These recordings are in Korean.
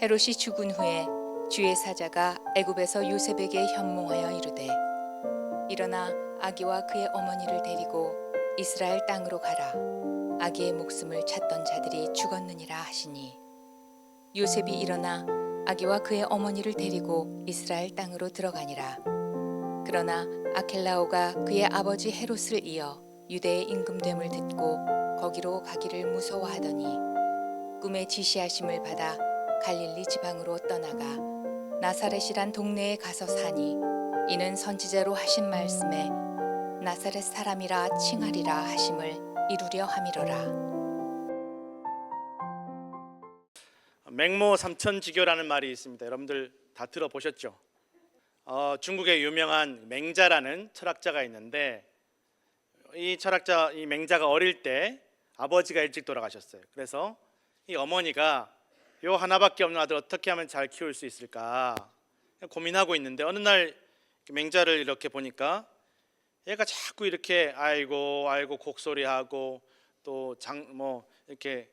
헤롯이 죽은 후에 주의 사자가 애굽에서 요셉에게 현몽하여 이르되 일어나 아기와 그의 어머니를 데리고 이스라엘 땅으로 가라. 아기의 목숨을 찾던 자들이 죽었느니라 하시니 요셉이 일어나 아기와 그의 어머니를 데리고 이스라엘 땅으로 들어가니라. 그러나 아켈라오가 그의 아버지 헤롯을 이어 유대의 임금됨을 듣고 거기로 가기를 무서워하더니 꿈에 지시하심을 받아 갈릴리 지방으로 떠나가 나사렛이란 동네에 가서 사니 이는 선지자로 하신 말씀에 나사렛 사람이라 칭하리라 하심을 이루려 함이로라. 맹모 삼천지교라는 말이 있습니다. 여러분들 다 들어보셨죠? 중국의 유명한 맹자라는 철학자가 있는데 이 맹자가 어릴 때 아버지가 일찍 돌아가셨어요. 그래서 이 어머니가 요 하나밖에 없는 아들 어떻게 하면 잘 키울 수 있을까 고민하고 있는데 어느 날 맹자를 이렇게 보니까 얘가 자꾸 이렇게 아이고 곡소리하고 또 이렇게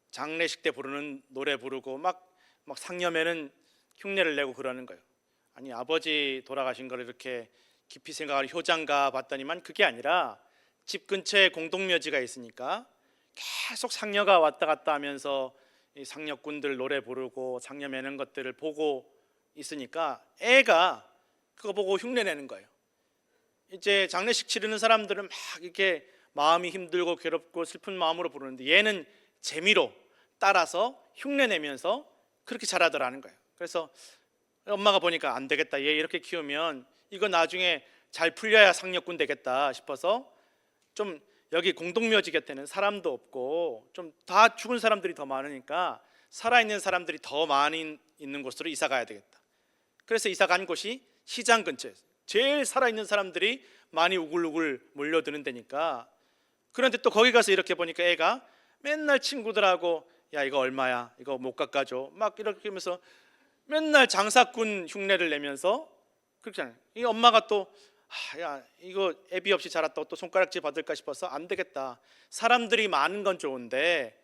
장례식 때 부르는 노래 부르고 막 상념에는 흉내를 내고 그러는 거예요. 아니 아버지 돌아가신 걸 이렇게 깊이 생각하는 효장가 봤더니만 그게 아니라 집 근처에 공동묘지가 있으니까 계속 상녀가 왔다 갔다 하면서 이 상녀꾼들 노래 부르고 상녀 매는 것들을 보고 있으니까 애가 그거 보고 흉내 내는 거예요. 이제 장례식 치르는 사람들은 막 이렇게 마음이 힘들고 괴롭고 슬픈 마음으로 부르는데 얘는 재미로 따라서 흉내 내면서 그렇게 자라더라는 거예요. 그래서 엄마가 보니까 안 되겠다, 얘 이렇게 키우면 이거 나중에 잘 풀려야 상녀꾼 되겠다 싶어서 좀 여기 공동묘지 곁에는 사람도 없고 좀 다 죽은 사람들이 더 많으니까 살아있는 사람들이 더 많이 있는 곳으로 이사 가야 되겠다. 그래서 이사 간 곳이 시장 근처에서 제일 살아있는 사람들이 많이 우글우글 몰려드는 데니까. 그런데 또 거기 가서 이렇게 보니까 애가 맨날 친구들하고 야 이거 얼마야, 이거 못 깎아줘 막 이렇게 하면서 맨날 장사꾼 흉내를 내면서 그렇잖아요. 이 엄마가 또 야 이거 애비 없이 자랐다고 또 손가락질 받을까 싶어서 안 되겠다. 사람들이 많은 건 좋은데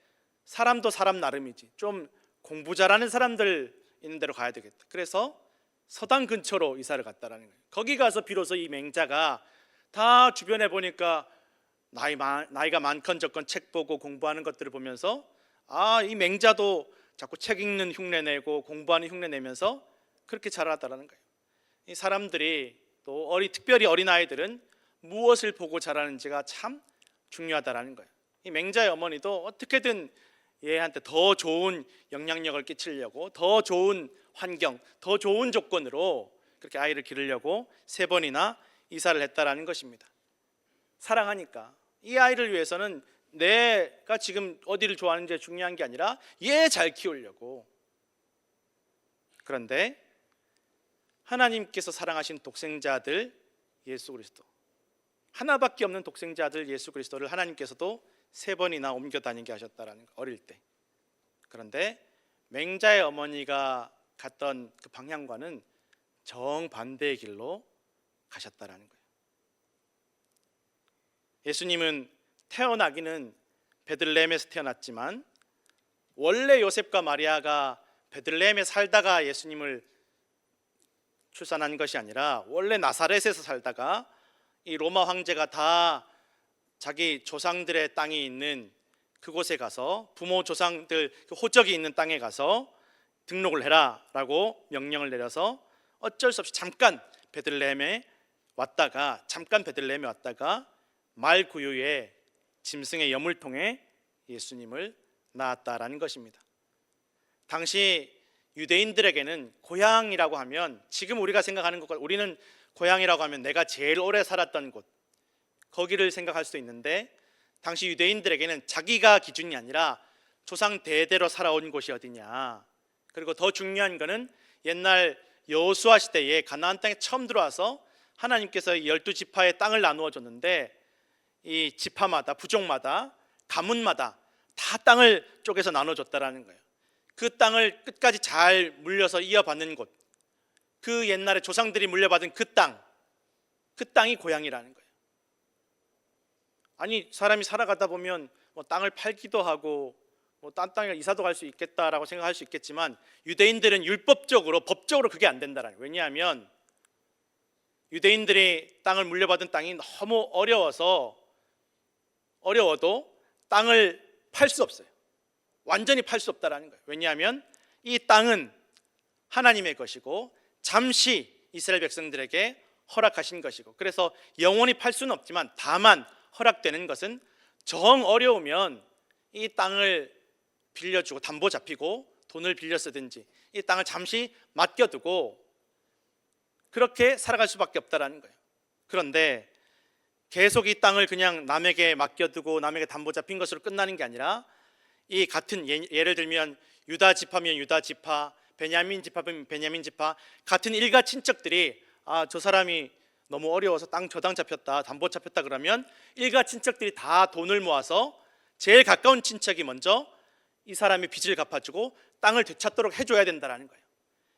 사람도 사람 나름이지. 좀 공부 잘하는 사람들 있는 데로 가야 되겠다. 그래서 서당 근처로 이사를 갔다라는 거예요. 거기 가서 비로소 이 맹자가 다 주변에 보니까 나이가 많건적건 책 보고 공부하는 것들을 보면서 이 맹자도 자꾸 책 읽는 흉내 내고 공부하는 흉내 내면서 그렇게 자라다라는 거예요. 이 사람들이 또 특별히 어린 아이들은 무엇을 보고 자라는지가 참 중요하다라는 거예요. 이 맹자의 어머니도 어떻게든 얘한테 더 좋은 영향력을 끼치려고 더 좋은 환경, 더 좋은 조건으로 그렇게 아이를 기르려고 3번이나 이사를 했다라는 것입니다. 사랑하니까 이 아이를 위해서는 내가 지금 어디를 좋아하는지 중요한 게 아니라 얘 잘 키우려고. 그런데 하나님께서 사랑하신 독생자들 예수 그리스도, 하나밖에 없는 독생자들 예수 그리스도를 하나님께서도 3번이나 옮겨 다니게 하셨다라는 거, 어릴 때. 그런데 맹자의 어머니가 갔던 그 방향과는 정반대의 길로 가셨다라는 거예요. 예수님은 태어나기는 베들레헴에서 태어났지만 원래 요셉과 마리아가 베들레헴에 살다가 예수님을 출산한 것이 아니라 원래 나사렛에서 살다가 이 로마 황제가 다 자기 조상들의 땅이 있는 그곳에 가서 부모 조상들 호적이 있는 땅에 가서 등록을 해라 라고 명령을 내려서 어쩔 수 없이 잠깐 베들레헴에 왔다가 말구유에 짐승의 여물통에 예수님을 낳았다라는 것입니다. 당시 유대인들에게는 고향이라고 하면 지금 우리가 생각하는 것과 우리는 고향이라고 하면 내가 제일 오래 살았던 곳, 거기를 생각할 수도 있는데 당시 유대인들에게는 자기가 기준이 아니라 조상 대대로 살아온 곳이 어디냐. 그리고 더 중요한 것은 옛날 여호수아 시대에 가나안 땅에 처음 들어와서 하나님께서 12지파의 땅을 나누어 줬는데 이 지파마다 부족마다 가문마다 다 땅을 쪼개서 나눠줬다라는 거예요. 그 땅을 끝까지 잘 물려서 이어받는 곳, 그 옛날에 조상들이 물려받은 그 땅이 고향이라는 거예요. 아니 사람이 살아가다 보면 땅을 팔기도 하고 딴 땅에 이사도 갈 수 있겠다라고 생각할 수 있겠지만 유대인들은 율법적으로 법적으로 그게 안 된다라는 거예요. 왜냐하면 유대인들이 땅을 물려받은 땅이 너무 어려워도 땅을 팔 수 없어요. 완전히 팔 수 없다라는 거예요. 왜냐하면 이 땅은 하나님의 것이고 잠시 이스라엘 백성들에게 허락하신 것이고, 그래서 영원히 팔 수는 없지만 다만 허락되는 것은 정 어려우면 이 땅을 빌려주고 담보 잡히고 돈을 빌려 쓰든지 이 땅을 잠시 맡겨두고 그렇게 살아갈 수밖에 없다라는 거예요. 그런데 계속 이 땅을 그냥 남에게 맡겨두고 남에게 담보 잡힌 것으로 끝나는 게 아니라, 이 같은 예를 들면 유다 지파면 유다 지파, 베냐민 지파면 베냐민 지파, 같은 일가 친척들이 저 사람이 너무 어려워서 저 땅 잡혔다, 담보 잡혔다 그러면 일가 친척들이 다 돈을 모아서 제일 가까운 친척이 먼저 이 사람의 빚을 갚아주고 땅을 되찾도록 해줘야 된다는 거예요.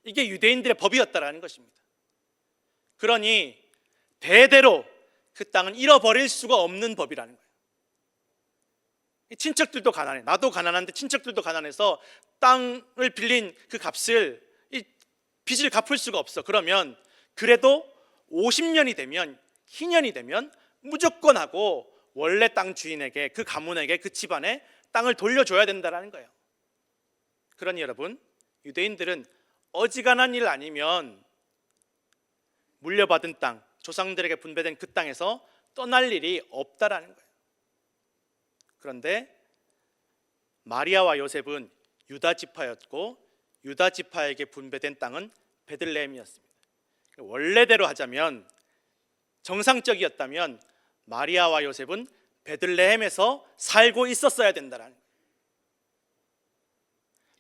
이게 유대인들의 법이었다라는 것입니다. 그러니 대대로 그 땅은 잃어버릴 수가 없는 법이라는 거예요. 친척들도 가난해, 나도 가난한데 친척들도 가난해서 땅을 빌린 그 값을, 이 빚을 갚을 수가 없어. 그러면 그래도 50년이 되면, 희년이 되면 무조건 하고 원래 땅 주인에게, 그 가문에게, 그 집안에 땅을 돌려줘야 된다는 거예요. 그러니 여러분, 유대인들은 어지간한 일 아니면 물려받은 땅, 조상들에게 분배된 그 땅에서 떠날 일이 없다라는 거예요. 그런데 마리아와 요셉은 유다 지파였고 유다 지파에게 분배된 땅은 베들레헴이었습니다. 원래대로 하자면, 정상적이었다면 마리아와 요셉은 베들레헴에서 살고 있었어야 된다는 거예요.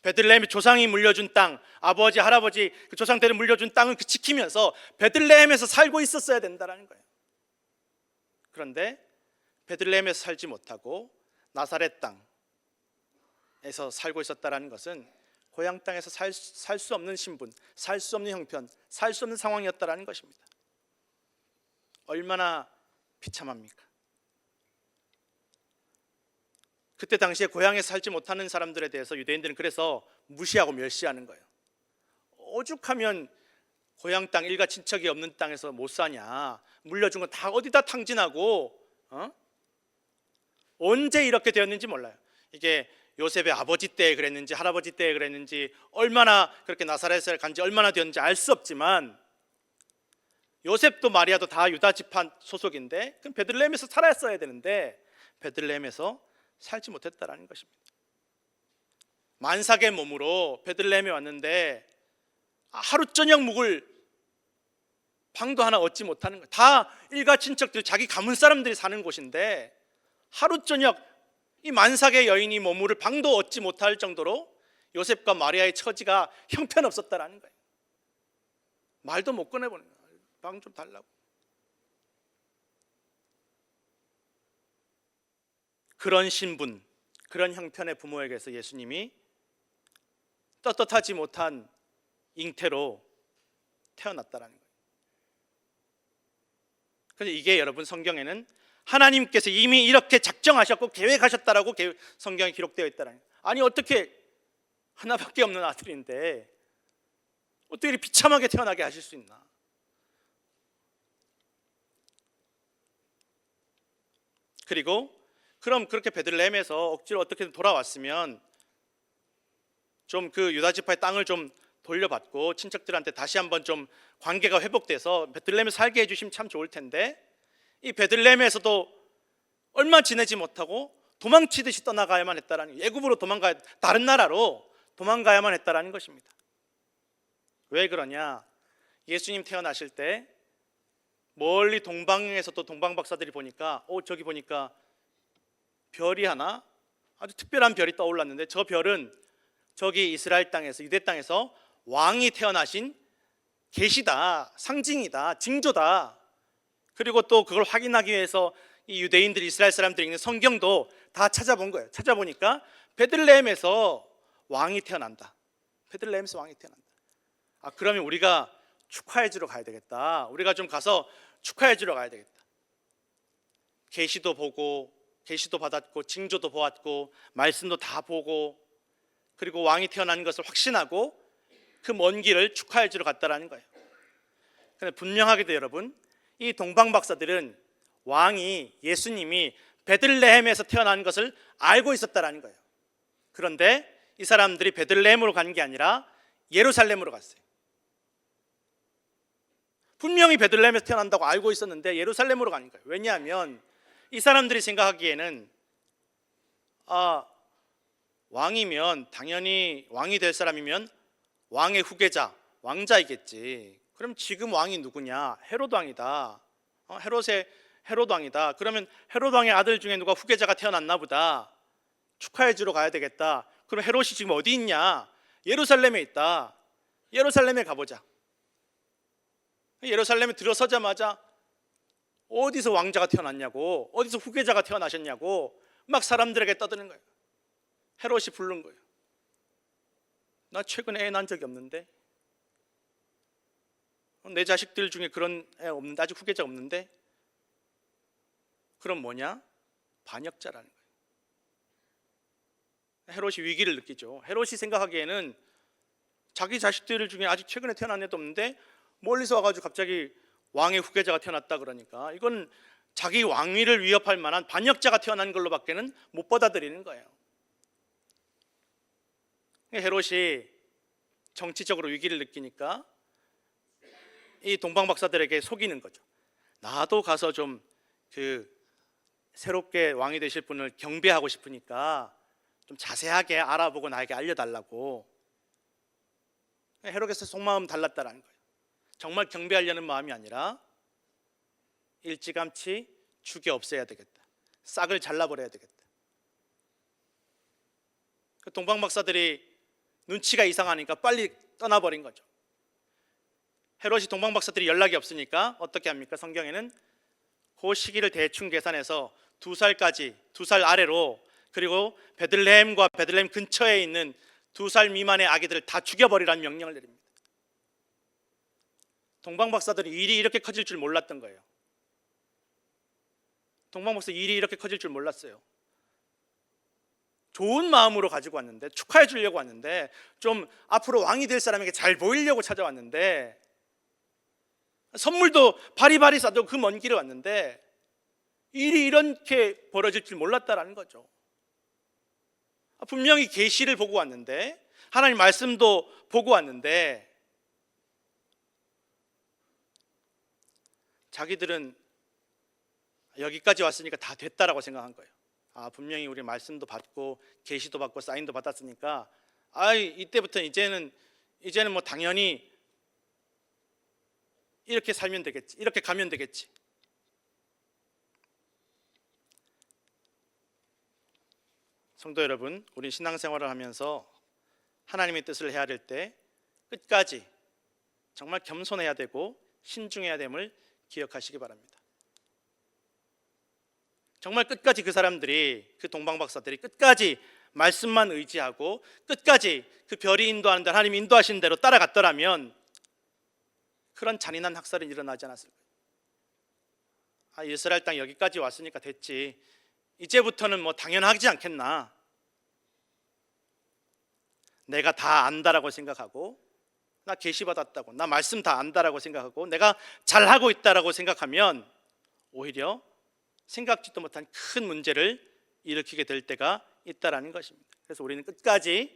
베들레헴의 조상이 물려준 땅, 아버지, 할아버지, 그 조상들이 물려준 땅을 지키면서 베들레헴에서 살고 있었어야 된다는 거예요. 그런데 베들레헴에서 살지 못하고 나사렛 땅에서 살고 있었다는 것은 고향 땅에서 살 수 없는 신분, 살 수 없는 형편, 살 수 없는 상황이었다는 것입니다. 얼마나 비참합니까? 그때 당시에 고향에서 살지 못하는 사람들에 대해서 유대인들은 그래서 무시하고 멸시하는 거예요. 오죽하면 고향 땅, 일가 친척이 없는 땅에서 못 사냐, 물려준 건 다 어디다 탕진하고, 언제 이렇게 되었는지 몰라요. 이게 요셉의 아버지 때에 그랬는지 할아버지 때에 그랬는지, 얼마나 그렇게 나사렛에 간지 얼마나 되었는지 알 수 없지만, 요셉도 마리아도 다 유다 지파 소속인데 그럼 베들레헴에서 살았어야 되는데 베들레헴에서 살지 못했다라는 것입니다. 만삭의 몸으로 베들레헴에 왔는데 하루 저녁 묵을 방도 하나 얻지 못하는 거예요. 다 일가 친척들, 자기 가문 사람들이 사는 곳인데 하루 저녁 이 만삭의 여인이 머무를 방도 얻지 못할 정도로 요셉과 마리아의 처지가 형편없었다라는 거예요. 말도 못 꺼내보는 거예요. 방 좀 달라고. 그런 신분, 그런 형편의 부모에게서 예수님이 떳떳하지 못한 잉태로 태어났다라는 거예요. 그런데 이게 여러분, 성경에는 하나님께서 이미 이렇게 작정하셨고 계획하셨다라고 성경에 기록되어 있다라는 거예요. 아니, 어떻게 하나밖에 없는 아들인데 어떻게 이렇게 비참하게 태어나게 하실 수 있나? 그리고 그럼 그렇게 베들레헴에서 억지로 어떻게든 돌아왔으면 좀 그 유다 지파의 땅을 좀 돌려받고 친척들한테 다시 한번 좀 관계가 회복돼서 베들레헴에 살게 해주시면 참 좋을 텐데, 이 베들레헴에서도 얼마 지내지 못하고 도망치듯이 떠나가야만 했다라는, 애굽으로 도망가야, 다른 나라로 도망가야만 했다라는 것입니다. 왜 그러냐? 예수님 태어나실 때 멀리 동방에서 또 동방 박사들이 보니까 저기 보니까 별이 하나, 아주 특별한 별이 떠올랐는데, 저 별은 저기 이스라엘 땅에서, 유대 땅에서 왕이 태어나신 계시다, 상징이다, 징조다. 그리고 또 그걸 확인하기 위해서 이 유대인들이, 이스라엘 사람들이 읽는 성경도 다 찾아본 거예요. 찾아보니까 베들레헴에서 왕이 태어난다. 베들레헴에서 왕이 태어난다. 그러면 우리가 축하해 주러 가야 되겠다. 우리가 좀 가서 축하해 주러 가야 되겠다. 계시도 보고 계시도 받았고 징조도 보았고 말씀도 다 보고 그리고 왕이 태어나는 것을 확신하고 그 먼 길을 축하해 주러 갔다라는 거예요. 근데 분명하게도 여러분, 이 동방 박사들은 왕이 예수님이 베들레헴에서 태어난 것을 알고 있었다라는 거예요. 그런데 이 사람들이 베들레헴으로 간 게 아니라 예루살렘으로 갔어요. 분명히 베들레헴에서 태어난다고 알고 있었는데 예루살렘으로 가는 거예요. 왜냐하면 이 사람들이 생각하기에는 왕이면 당연히 왕이 될 사람이면 왕의 후계자, 왕자이겠지. 그럼 지금 왕이 누구냐? 헤롯 왕이다. 헤롯 왕이다. 그러면 헤롯 왕의 아들 중에 누가 후계자가 태어났나 보다. 축하해 주러 가야 되겠다. 그럼 헤롯이 지금 어디 있냐? 예루살렘에 있다. 예루살렘에 가보자. 예루살렘에 들어서자마자 어디서 왕자가 태어났냐고, 어디서 후계자가 태어나셨냐고 막 사람들에게 떠드는 거예요. 헤롯이 부른 거예요. 나 최근에 애 난 적이 없는데, 내 자식들 중에 그런 애 없는데, 아직 후계자 없는데, 그럼 뭐냐? 반역자라는 거예요. 헤롯이 위기를 느끼죠. 헤롯이 생각하기에는 자기 자식들 중에 아직 최근에 태어난 애도 없는데 멀리서 와가지고 갑자기 왕의 후계자가 태어났다 그러니까 이건 자기 왕위를 위협할 만한 반역자가 태어난 걸로밖에는 못 받아들이는 거예요. 헤롯이 정치적으로 위기를 느끼니까 이 동방 박사들에게 속이는 거죠. 나도 가서 좀 새롭게 왕이 되실 분을 경배하고 싶으니까 좀 자세하게 알아보고 나에게 알려달라고. 헤롯의 속마음 달랐다라는 거예요. 정말 경배하려는 마음이 아니라 일찌감치 죽여 없애야 되겠다. 싹을 잘라버려야 되겠다. 동방 박사들이 눈치가 이상하니까 빨리 떠나버린 거죠. 헤롯이 동방 박사들이 연락이 없으니까 어떻게 합니까? 성경에는 그 시기를 대충 계산해서 2살까지, 2살 아래로, 그리고 베들레헴과 베들레헴 근처에 있는 2살 미만의 아기들을 다 죽여버리라는 명령을 내립니다. 동방 박사들이 일이 이렇게 커질 줄 몰랐던 거예요. 동방 박사 일이 이렇게 커질 줄 몰랐어요. 좋은 마음으로 가지고 왔는데, 축하해 주려고 왔는데, 좀 앞으로 왕이 될 사람에게 잘 보이려고 찾아왔는데, 선물도 바리바리 싸도 그 먼 길에 왔는데 일이 이렇게 벌어질 줄 몰랐다라는 거죠. 분명히 계시를 보고 왔는데, 하나님 말씀도 보고 왔는데, 자기들은 여기까지 왔으니까 다 됐다라고 생각한 거예요. 분명히 우리 말씀도 받고 계시도 받고 사인도 받았으니까 이때부터 이제는 뭐 당연히 이렇게 살면 되겠지, 이렇게 가면 되겠지. 성도 여러분, 우리 신앙생활을 하면서 하나님의 뜻을 해야 될 때 끝까지 정말 겸손해야 되고 신중해야 됨을 기억하시기 바랍니다. 정말 끝까지 그 사람들이, 그 동방 박사들이 끝까지 말씀만 의지하고 끝까지 그 별이 인도하는 대로, 하나님이 인도하시는 대로 따라갔더라면 그런 잔인한 학살은 일어나지 않았을 거예요. 이스라엘 땅 여기까지 왔으니까 됐지, 이제부터는 뭐 당연하지 않겠나, 내가 다 안다라고 생각하고, 나 계시 받았다고, 나 말씀 다 안다라고 생각하고, 내가 잘하고 있다라고 생각하면 오히려 생각지도 못한 큰 문제를 일으키게 될 때가 있다라는 것입니다. 그래서 우리는 끝까지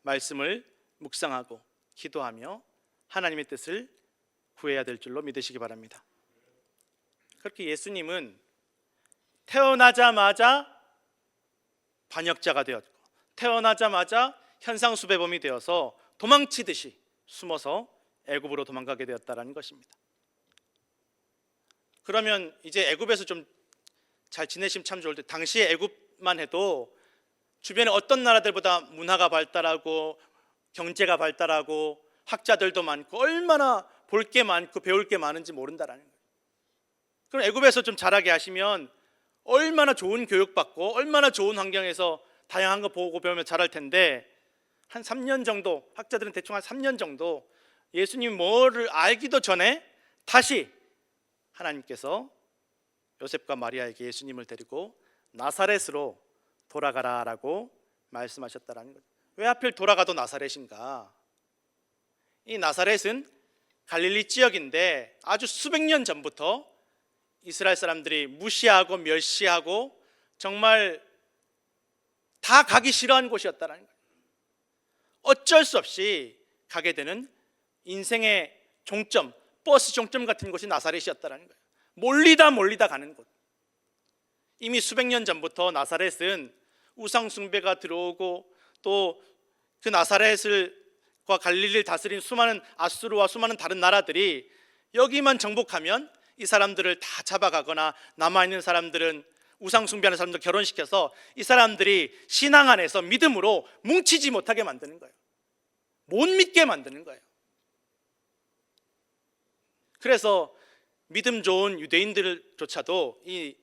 말씀을 묵상하고 기도하며 하나님의 뜻을 구해야 될 줄로 믿으시기 바랍니다. 그렇게 예수님은 태어나자마자 반역자가 되었고, 태어나자마자 현상수배범이 되어서 도망치듯이 숨어서 애굽으로 도망가게 되었다는 것입니다. 그러면 이제 애굽에서 좀 잘 지내시면 참 좋을 때, 당시에 애굽만 해도 주변에 어떤 나라들보다 문화가 발달하고 경제가 발달하고 학자들도 많고 얼마나 볼 게 많고 배울 게 많은지 모른다라는 거예요. 그럼 애굽에서 좀 자라게 하시면 얼마나 좋은 교육받고 얼마나 좋은 환경에서 다양한 거 보고 배우며 자랄 텐데, 한 3년 정도, 학자들은 대충 한 3년 정도 예수님 뭐를 알기도 전에 다시 하나님께서 요셉과 마리아에게 예수님을 데리고 나사렛으로 돌아가라라고 말씀하셨다라는 거죠. 왜 하필 돌아가도 나사렛인가? 이 나사렛은 갈릴리 지역인데 아주 수백 년 전부터 이스라엘 사람들이 무시하고 멸시하고 정말 다 가기 싫어하는 곳이었다는 거예요. 어쩔 수 없이 가게 되는 인생의 종점, 버스 종점 같은 곳이 나사렛이었다는 거예요. 몰리다 가는 곳. 이미 수백 년 전부터 나사렛은 우상 숭배가 들어오고 또 그 나사렛과 갈릴리를 다스린 수많은 아수르와 수많은 다른 나라들이 여기만 정복하면 이 사람들을 다 잡아가거나 남아있는 사람들은 우상 숭배하는 사람들 결혼시켜서 이 사람들이 신앙 안에서 믿음으로 뭉치지 못하게 만드는 거예요. 못 믿게 만드는 거예요. 그래서 믿음 좋은 유대인들조차도 이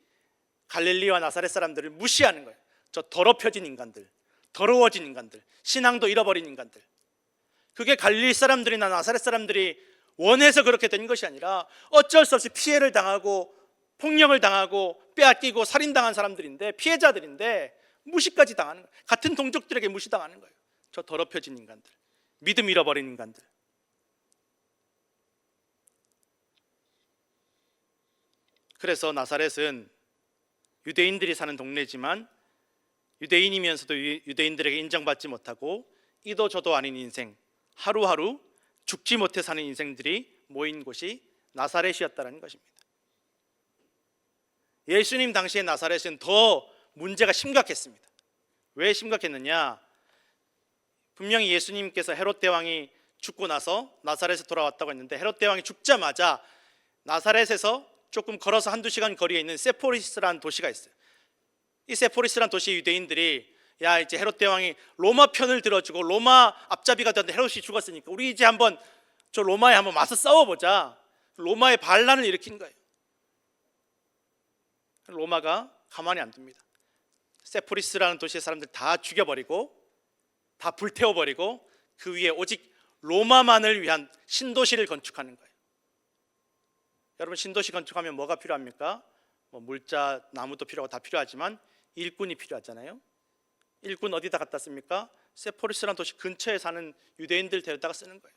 갈릴리와 나사렛 사람들을 무시하는 거예요. 저 더럽혀진 인간들, 더러워진 인간들, 신앙도 잃어버린 인간들. 그게 갈릴리 사람들이나 나사렛 사람들이 원해서 그렇게 된 것이 아니라 어쩔 수 없이 피해를 당하고 폭력을 당하고 빼앗기고 살인당한 사람들인데, 피해자들인데 무시까지 당하는 거예요. 같은 동족들에게 무시당하는 거예요. 저 더럽혀진 인간들, 믿음 잃어버린 인간들. 그래서 나사렛은 유대인들이 사는 동네지만 유대인이면서도 유대인들에게 인정받지 못하고 이도 저도 아닌 인생, 하루하루 죽지 못해 사는 인생들이 모인 곳이 나사렛이었다는 것입니다. 예수님 당시에 나사렛은 더 문제가 심각했습니다. 왜 심각했느냐? 분명히 예수님께서 헤롯 대왕이 죽고 나서 나사렛에 돌아왔다고 했는데, 헤롯 대왕이 죽자마자 나사렛에서 조금 걸어서 한두 시간 거리에 있는 세포리스라는 도시가 있어요. 이 세포리스라는 도시의 유대인들이, 야, 이제 헤롯 대왕이 로마 편을 들어주고 로마 앞잡이가 되었는데 헤롯이 죽었으니까 우리 이제 한번 저 로마에 한번 맞서 싸워보자. 로마의 반란을 일으킨 거예요. 로마가 가만히 안 둡니다. 세포리스라는 도시의 사람들 다 죽여버리고 다 불태워버리고 그 위에 오직 로마만을 위한 신도시를 건축하는 거예요. 여러분, 신도시 건축하면 뭐가 필요합니까? 뭐 물자, 나무도 필요하고 다 필요하지만 일꾼이 필요하잖아요. 일꾼 어디다 갖다 씁니까? 세포리스라는 도시 근처에 사는 유대인들 데려다가 쓰는 거예요.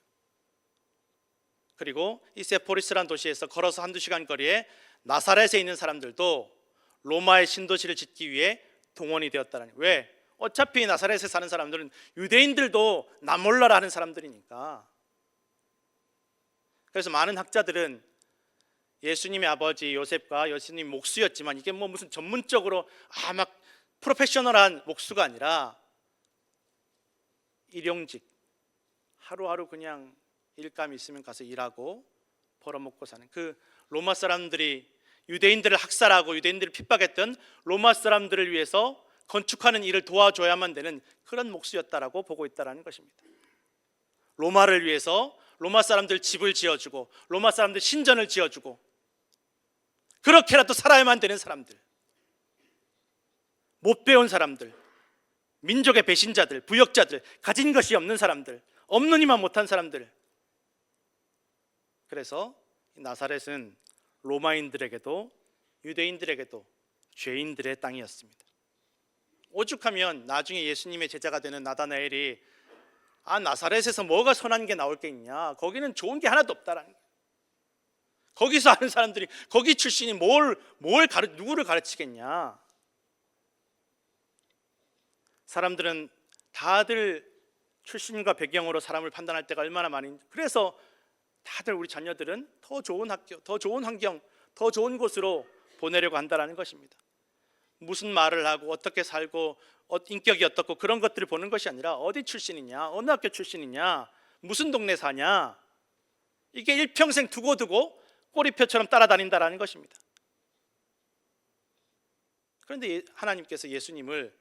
그리고 이 세포리스라는 도시에서 걸어서 한두 시간 거리에 나사렛에 있는 사람들도 로마의 신도시를 짓기 위해 동원이 되었다는 거예요. 왜? 어차피 나사렛에 사는 사람들은 유대인들도 나 몰라라 하는 사람들이니까. 그래서 많은 학자들은 예수님의 아버지 요셉과 예수님 목수였지만 이게 뭐 무슨 전문적으로 막 프로페셔널한 목수가 아니라 일용직, 하루하루 그냥 일감 있으면 가서 일하고 벌어먹고 사는, 그 로마 사람들이 유대인들을 학살하고 유대인들을 핍박했던 로마 사람들을 위해서 건축하는 일을 도와줘야만 되는 그런 목수였다라고 보고 있다는 것입니다. 로마를 위해서 로마 사람들 집을 지어주고 로마 사람들 신전을 지어주고 그렇게라도 살아야만 되는 사람들, 못 배운 사람들, 민족의 배신자들, 부역자들, 가진 것이 없는 사람들, 없는 이만 못한 사람들. 그래서 나사렛은 로마인들에게도 유대인들에게도 죄인들의 땅이었습니다. 오죽하면 나중에 예수님의 제자가 되는 나다나엘이 나사렛에서 뭐가 선한 게 나올 게 있냐, 거기는 좋은 게 하나도 없다라는 거예요. 거기서 아는 사람들이 거기 출신이 누구를 가르치겠냐. 사람들은 다들 출신과 배경으로 사람을 판단할 때가 얼마나 많은지, 그래서 다들 우리 자녀들은 더 좋은 학교, 더 좋은 환경, 더 좋은 곳으로 보내려고 한다는 것입니다. 무슨 말을 하고 어떻게 살고 인격이 어떻고 그런 것들을 보는 것이 아니라 어디 출신이냐, 어느 학교 출신이냐, 무슨 동네 사냐, 이게 일평생 두고 꼬리표처럼 따라다닌다라는 것입니다. 그런데 하나님께서 예수님을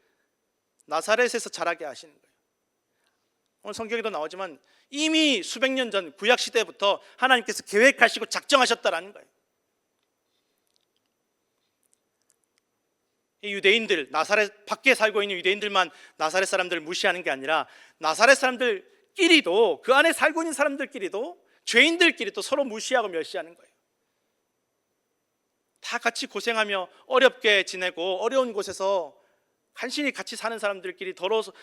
나사렛에서 자라게 하시는 거예요. 오늘 성경에도 나오지만 이미 수백 년 전 구약 시대부터 하나님께서 계획하시고 작정하셨다라는 거예요. 이 유대인들, 나사렛 밖에 살고 있는 유대인들만 나사렛 사람들을 무시하는 게 아니라 나사렛 사람들끼리도, 그 안에 살고 있는 사람들끼리도, 죄인들끼리도 서로 무시하고 멸시하는 거예요. 다 같이 고생하며 어렵게 지내고 어려운 곳에서 간신히 같이 사는 사람들끼리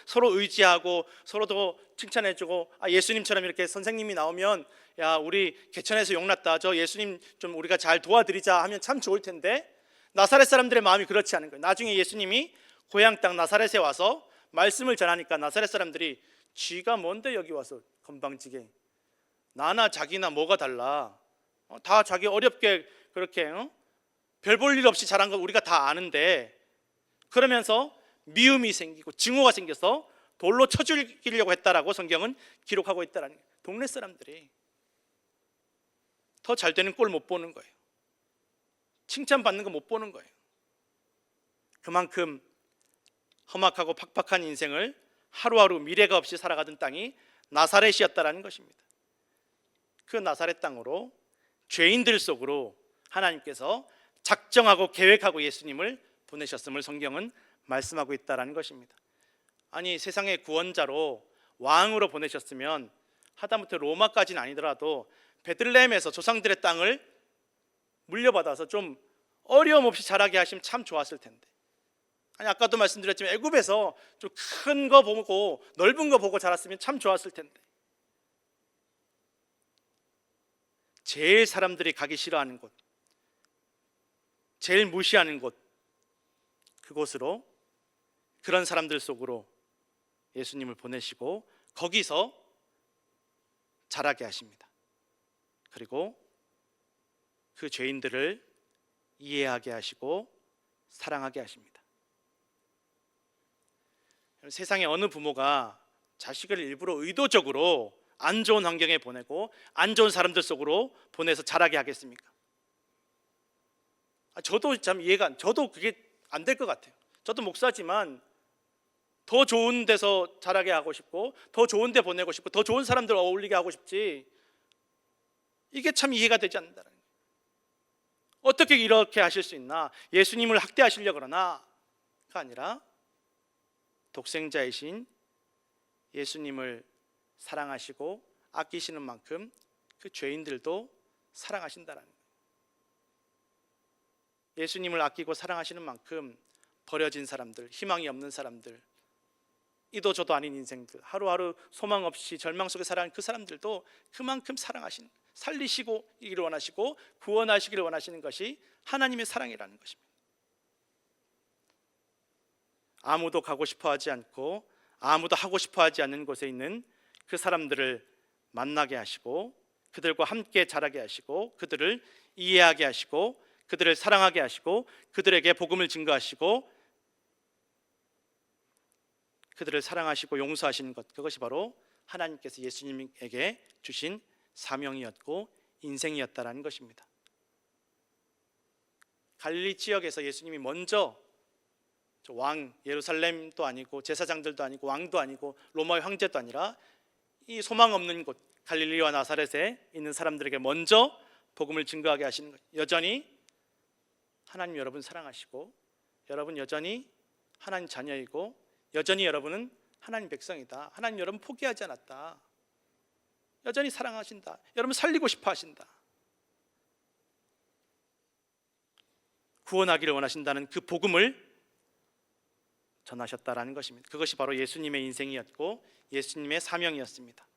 서로 의지하고 서로도 칭찬해주고, 예수님처럼 이렇게 선생님이 나오면 야, 우리 개천에서 용났다, 저 예수님 좀 우리가 잘 도와드리자 하면 참 좋을 텐데, 나사렛 사람들의 마음이 그렇지 않은 거예요. 나중에 예수님이 고향 땅 나사렛에 와서 말씀을 전하니까 나사렛 사람들이 쥐가 뭔데 여기 와서 건방지게, 나나 자기나 뭐가 달라, 다 자기 어렵게 그렇게 별 볼 일 없이 자란 거 우리가 다 아는데, 그러면서 미움이 생기고 증오가 생겨서 돌로 쳐 죽이려고 했다라고 성경은 기록하고 있다라는 거예요. 동네 사람들이 더 잘 되는 꼴 못 보는 거예요. 칭찬받는 거 못 보는 거예요. 그만큼 험악하고 팍팍한 인생을 하루하루 미래가 없이 살아가던 땅이 나사렛이었다라는 것입니다. 그 나사렛 땅으로 죄인들 속으로 하나님께서 작정하고 계획하고 예수님을 보내셨음을 성경은 말씀하고 있다라는 것입니다. 아니, 세상의 구원자로 왕으로 보내셨으면 하다못해 로마까지는 아니더라도 베들레헴에서 조상들의 땅을 물려받아서 좀 어려움 없이 자라게 하시면 참 좋았을 텐데, 아니 아까도 말씀드렸지만 애굽에서 좀 큰 거 보고 넓은 거 보고 자랐으면 참 좋았을 텐데, 제일 사람들이 가기 싫어하는 곳, 제일 무시하는 곳, 그곳으로, 그런 사람들 속으로 예수님을 보내시고 거기서 자라게 하십니다. 그리고 그 죄인들을 이해하게 하시고 사랑하게 하십니다. 세상에 어느 부모가 자식을 일부러 의도적으로 안 좋은 환경에 보내고 안 좋은 사람들 속으로 보내서 자라게 하겠습니까? 저도 참 저도 그게 안 될 것 같아요. 저도 목사지만 더 좋은 데서 자라게 하고 싶고, 더 좋은 데 보내고 싶고, 더 좋은 사람들 어울리게 하고 싶지, 이게 참 이해가 되지 않는다는 거예요. 어떻게 이렇게 하실 수 있나? 예수님을 학대하시려고 그러나가 아니라 독생자이신 예수님을 사랑하시고 아끼시는 만큼 그 죄인들도 사랑하신다는 거예요. 예수님을 아끼고 사랑하시는 만큼 버려진 사람들, 희망이 없는 사람들, 이도 저도 아닌 인생들, 하루하루 소망 없이 절망 속에 살아가는 그 사람들도 그만큼 살리시기를 원하시고 구원하시기를 원하시는 것이 하나님의 사랑이라는 것입니다. 아무도 가고 싶어 하지 않고 아무도 하고 싶어 하지 않는 곳에 있는 그 사람들을 만나게 하시고 그들과 함께 자라게 하시고 그들을 이해하게 하시고 그들을 사랑하게 하시고 그들에게 복음을 증거하시고 그들을 사랑하시고 용서하시는 것, 그것이 바로 하나님께서 예수님에게 주신 사명이었고 인생이었다라는 것입니다. 갈릴리 지역에서 예수님이 먼저 왕, 예루살렘도 아니고 제사장들도 아니고 왕도 아니고 로마의 황제도 아니라 이 소망 없는 곳 갈릴리와 나사렛에 있는 사람들에게 먼저 복음을 증거하게 하시는 것, 여전히 하나님 여러분 사랑하시고 여러분 여전히 하나님 자녀이고 여전히 여러분은 하나님 백성이다, 하나님 여러분 포기하지 않았다, 여전히 사랑하신다, 여러분 살리고 싶어 하신다, 구원하기를 원하신다는 그 복음을 전하셨다라는 것입니다. 그것이 바로 예수님의 인생이었고 예수님의 사명이었습니다.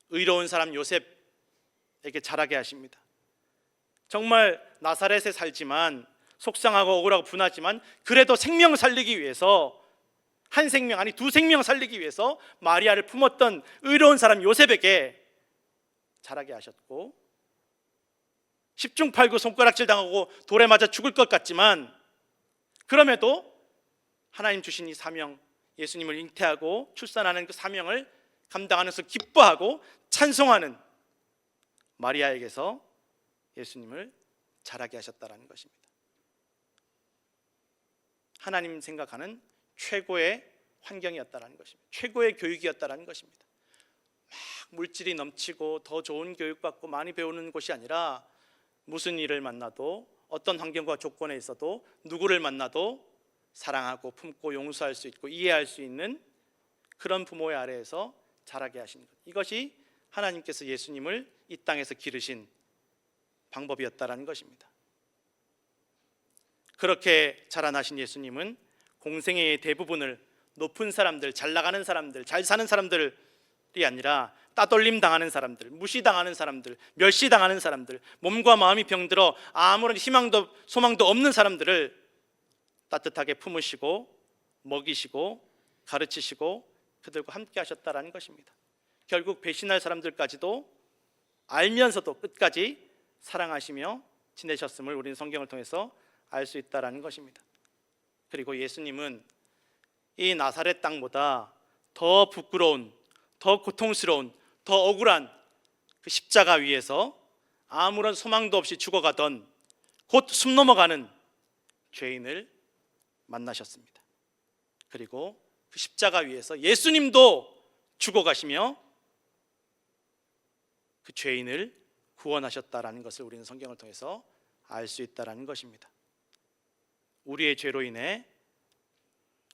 의로운 사람 요셉에게 자라게 하십니다. 정말 나사렛에 살지만 속상하고 억울하고 분하지만 그래도 생명 살리기 위해서 한 생명 아니 두 생명 살리기 위해서 마리아를 품었던 의로운 사람 요셉에게 자라게 하셨고, 10중 8구 손가락질 당하고 돌에 맞아 죽을 것 같지만 그럼에도 하나님 주신 이 사명, 예수님을 잉태하고 출산하는 그 사명을 감당하면서 기뻐하고 찬송하는 마리아에게서 예수님을 자라게 하셨다는 것입니다. 하나님 생각하는 최고의 환경이었다는 것입니다. 최고의 교육이었다는 것입니다. 막 물질이 넘치고 더 좋은 교육받고 많이 배우는 곳이 아니라 무슨 일을 만나도 어떤 환경과 조건에 있어도 누구를 만나도 사랑하고 품고 용서할 수 있고 이해할 수 있는 그런 부모의 아래에서 자라게 하신 것, 이것이 하나님께서 예수님을 이 땅에서 기르신 방법이었다라는 것입니다. 그렇게 자라나신 예수님은 공생애의 대부분을 높은 사람들, 잘 나가는 사람들, 잘 사는 사람들이 아니라 따돌림 당하는 사람들, 무시당하는 사람들, 멸시당하는 사람들, 몸과 마음이 병들어 아무런 희망도 소망도 없는 사람들을 따뜻하게 품으시고 먹이시고 가르치시고 그들과 함께 하셨다라는 것입니다. 결국 배신할 사람들까지도 알면서도 끝까지 사랑하시며 지내셨음을 우리는 성경을 통해서 알 수 있다라는 것입니다. 그리고 예수님은 이 나사렛 땅보다 더 부끄러운, 더 고통스러운, 더 억울한 그 십자가 위에서 아무런 소망도 없이 죽어가던 곧 숨 넘어가는 죄인을 만나셨습니다. 그리고 그 십자가 위에서 예수님도 죽어가시며 그 죄인을 구원하셨다라는 것을 우리는 성경을 통해서 알 수 있다라는 것입니다. 우리의 죄로 인해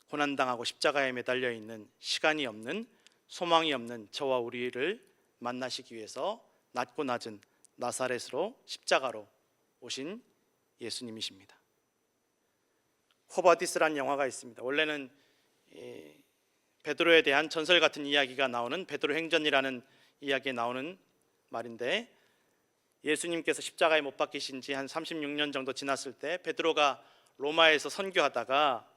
고난당하고 십자가에 매달려 있는 시간이 없는 소망이 없는 저와 우리를 만나시기 위해서 낮고 낮은 나사렛으로 십자가로 오신 예수님이십니다. 코바디스라는 영화가 있습니다. 원래는 베드로에 대한 전설 같은 이야기가 나오는 베드로 행전이라는 이야기에 나오는 말인데, 예수님께서 십자가에 못 박히신 지 한 36년 정도 지났을 때 베드로가 로마에서 선교하다가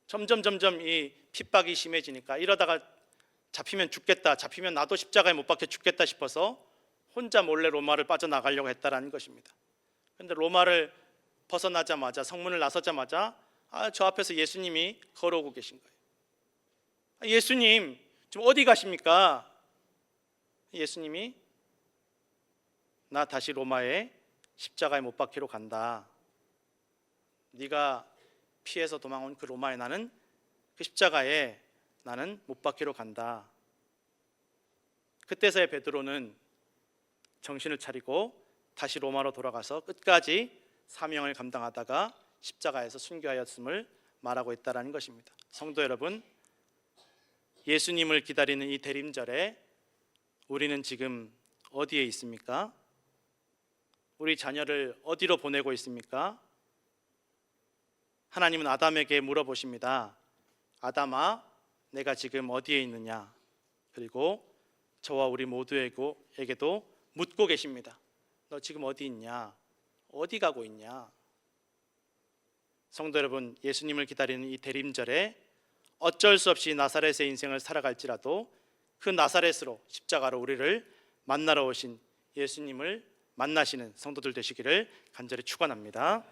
점점 이 핍박이 심해지니까 이러다가 잡히면 죽겠다, 잡히면 나도 십자가에 못 박혀 죽겠다 싶어서 혼자 몰래 로마를 빠져나가려고 했다라는 것입니다. 그런데 로마를 벗어나자마자, 성문을 나서자마자 저 앞에서 예수님이 걸어오고 계신 거예요. 예수님 지금 어디 가십니까? 예수님이 나 다시 로마에 십자가에 못 박히러 간다. 네가 피해서 도망온 그 로마에 나는 그 십자가에 나는 못 박히러 간다. 그때서야 베드로는 정신을 차리고 다시 로마로 돌아가서 끝까지 사명을 감당하다가 십자가에서 순교하였음을 말하고 있다는 것입니다. 성도 여러분, 예수님을 기다리는 이 대림절에 우리는 지금 어디에 있습니까? 우리 자녀를 어디로 보내고 있습니까? 하나님은 아담에게 물어보십니다. 아담아, 내가 지금 어디에 있느냐? 그리고 저와 우리 모두에게도 묻고 계십니다. 너 지금 어디 있냐? 어디 가고 있냐? 성도 여러분, 예수님을 기다리는 이 대림절에 어쩔 수 없이 나사렛의 인생을 살아갈지라도 그 나사렛으로 십자가로 우리를 만나러 오신 예수님을 만나시는 성도들 되시기를 간절히 축원합니다.